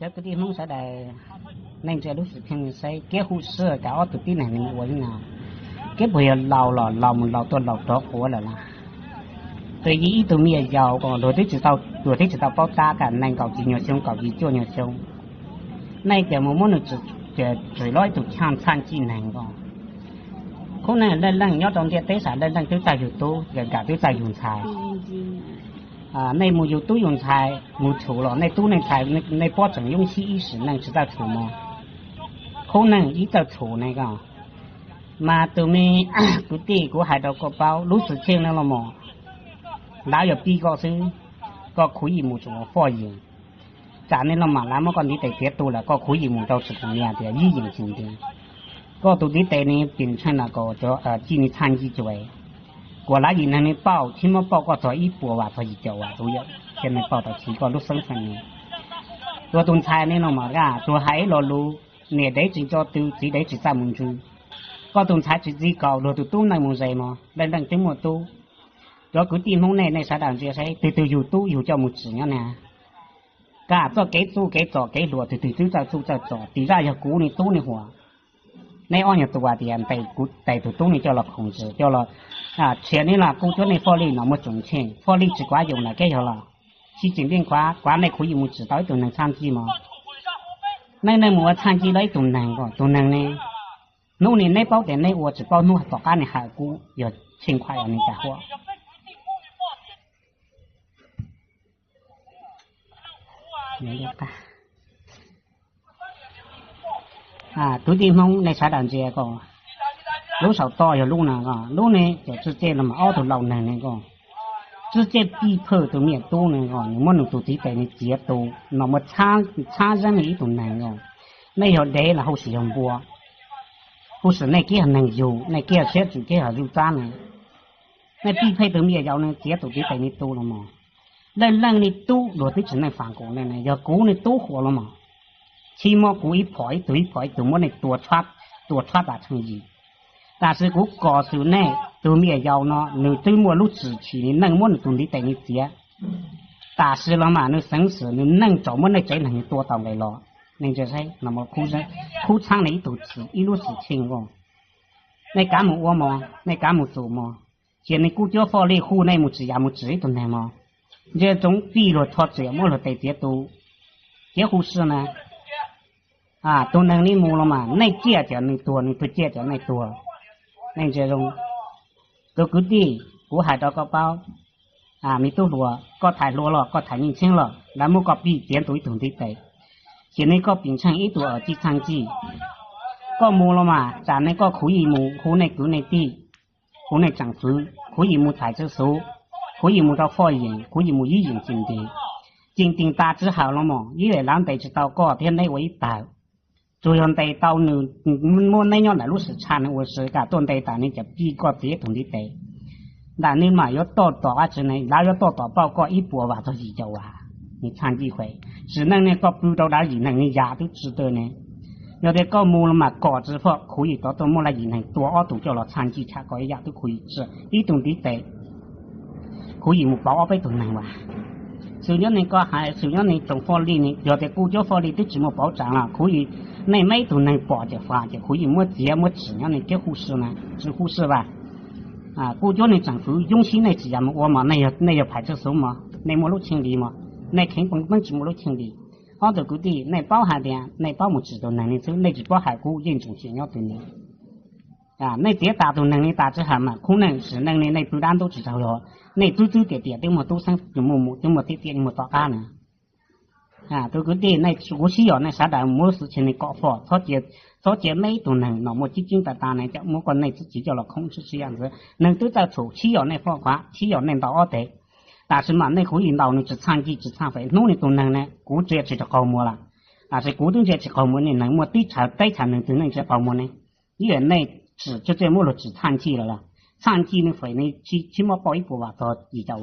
这个地方是在恁这都是平时给护士给我都比那里我呢，给不要老么老多活了啦。对于一度没有个，我都知道爆炸个，能搞几鸟熊，搞几做鸟熊。那个么呢，最来都参技能个。可能人要当啲底下人都在อยู่ตู้人家都在用菜。ในหมู่อยู่ตู้用菜หมู่ถู了ในตู้ใน菜ในป้อ整用西意识能知道ถู么可能一直ถู那个มาตัวนี้กูตีกูหายดอกกระเป๋ารู้สึกเช่นนั้นละมั้งแล้วอย่าปีก็ซื้อก็คุยหมู่ตัวฟ้อยิงจากนี้ละมั้งแล้วเมื่อก่อนนี้แต่เสียตัวแล้วก็คุยหมู่เราสุดเนี่ยเดี๋ยวยี่ยิงจริงๆก็ตัวนี้แต่นี้เป็นเช่นนั้นก็จะจีน参与ด้วย过来人那报，起码报个做一波哇，做一脚哇都有。现在报到几个都生分呢。做东菜呢，那么个做海路路，你得只做都只得只在门住。个东菜只搞路都那么在嘛，人这么多。做个地方呢，那啥当这些，都有都有叫么子呢？个做给做路，都在做，底下要鼓你多呢话。ในอ้อยตัวเดียนแต่ตัวตู้นี่จะเรา控制จะเรา前นี้ล่ะกูจะในฟอรี่เนาะมาจงเช่นฟอรี่只管用了แค่เหรอที่จริงเรื่องกว่าในคุยมือ指导ตัวนึง参与มั้ในหมู่参与ได้ตัวนึงก็ตัวนึงเนี่ยนู่นนี่ในเป้าแต่ในวัว只เป้านู่นต่อการในหากู有轻快อย่างนี้จ้ะหัวนี่เด็กค่ะตัว地方ในชาดันเจก็รู้สาวต่ออยู่ลูกนะก็ลูกนี้จะ直接了嘛เอาตัวเราเนี่ยก็直接逼迫ตัวเมียตัวเนี่ยก็มันตัวที่แต่ในเจียตัวเรามา差人的一种难个那要得然后使用波不是那个能有那个车主个还有渣呢那逼迫ตัวเมีย要呢เจียตัวที่แต่ในตัว了嘛人的ตัว我都只能反过来呢要股呢多活了嘛起码กู一排ตัวมันในตัวชัด达成绩但是กู告诉你ตัวเมีย要呢你对我路指起你能么ตัวนี้แต่你接但是了嘛你生死你能找么那ใจ能多到来了你就ใช่那么哭唱的一肚子一路是情哦ในการหมู่ว่ามั้ในการหมู่做มั้现在กูจะฟ้อเลยคู่ในหมู่只呀หมู่只ตัวไหนมั้这种比了他这么了对接都这护士呢ตัวนึงนี่มูลมาในเจี๊ยจะในตัวนี่ตัวเจี๊ยจะในตัวในเจรงตัวกุฏิกูหายดอกกระเป๋ามีตู้รัวก็ถ่ายรัวหรอกก็ถ่ายยิ่งเช่นหรอกแล้วมูก็ปีเตียนตัวถุงที่เตะทีนี้ก็ปิ่นช่างอีตัวจีช่างจีก็มูลมาจากนั้นก็คุยมูคุในกุในตีคุในจังซื้อคุยมูถ่ายเจ้าสูคุยมู到ฟ้อยิงคุยมูยี่ยิงจริง大致好了嘛因为咱得知道个天内为大主要得到你我那样来路是差呢我是个东得打你就比个别同的得那你嘛要多之内那要多报告一波话都是就你参机会只能那个不到那人能你压都值得呢有的个木了嘛搞之后可以到木来人能多二度叫了参机查个压都可以治一同的得可以木包二倍都能哇首先那个还首先那种福利呢有的国家福利都怎么保障了可以那每都能保的话就可以没节没质量的给护士呢是护士吧国家的政府用心的质量我嘛那要派出所嘛那么路清理嘛那肯本怎么路清理好的估计那包含的那包没知道能力就那只包含股严重性要对你那这大都能力大致上嘛可能是能力那不然都知道了那走点都没都生就没点没到家呢都个点那我需要那啥的没事情的搞法所以每都能那么集中的大呢就没管那自己叫了控制这样子能都在做需要那方法需要那到二的但是嘛那可以到你只参与只参费努力都能呢估计就搞么了但是固定这搞么呢能么对才能只能这搞么呢因为那只就这么了只参与了啦参与的费呢起码报一部话到一兆